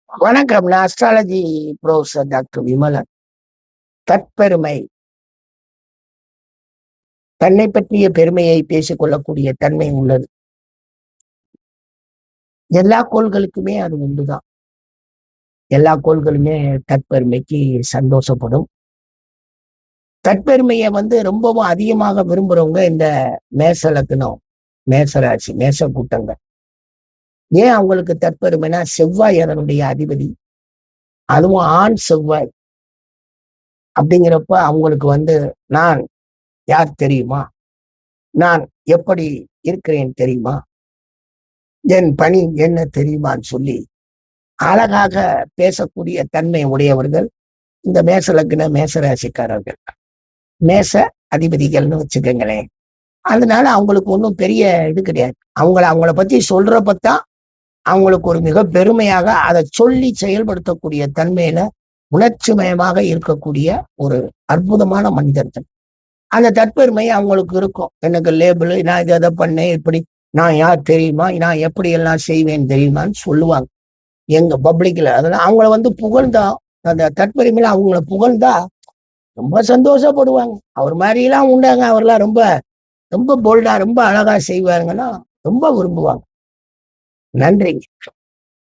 வணக்கம். நான் astrology professor doctor Vimalan. தற்பெருமை, தன்னை பற்றிய பெருமையை பேசிக் கொள்ளக்கூடிய தன்மை உள்ளது. எல்லா கோள்களுக்குமே அது உண்டுதான். எல்லா கோள்களுமே தற்பெருமைக்கு சந்தோஷப்படும். தற்பெருமையை ரொம்பவும் அதிகமாக விரும்புறவங்க இந்த மேச லக்னம், மேசராசி, மேச கூட்டங்கள். ஏன் அவங்களுக்கு தற்பெருமைனா, செவ்வாய் அதனுடைய அதிபதி. அதுவும் ஆண் செவ்வாய் அப்படிங்கிறப்ப அவங்களுக்கு நான் யார் தெரியுமா, நான் எப்படி இருக்கிறேன் தெரியுமா, என் பணி என்ன தெரியுமான்னு சொல்லி அழகாக பேசக்கூடிய தன்மை உடையவர்கள் இந்த மேச லக்ன மேச ராசிக்காரர்கள், மேச அதிபதிகள்னு வச்சுக்கோங்களேன். அதனால அவங்களுக்கு ஒன்றும் பெரிய இது கிடையாது. அவங்கள பத்தி சொல்றப்பத்தான் அவங்களுக்கு ஒரு மிக பெருமையாக அதை சொல்லி செயல்படுத்தக்கூடிய தன்மையில உணர்ச்சி மயமாக இருக்கக்கூடிய ஒரு அற்புதமான மனிதர்கள். அந்த தற்பெருமை அவங்களுக்கு இருக்கும். எனக்கு லேபிள், நான் இதை பண்ணேன், இப்படி நான் யார் தெரியுமா, நான் எப்படி எல்லாம் செய்வேன் தெரியுமான்னு சொல்லுவாங்க எங்க பப்ளிக்ல. அதெல்லாம் அவங்கள புகழ்ந்தா, அந்த தற்பெருமையில அவங்கள புகழ்ந்தா ரொம்ப சந்தோஷப்படுவாங்க. அவர் மாதிரி எல்லாம் உண்டாங்க, அவர்லாம் ரொம்ப ரொம்ப போல்டா ரொம்ப அழகா செய்வாங்கன்னா ரொம்ப விரும்புவாங்க. நன்றிங்க.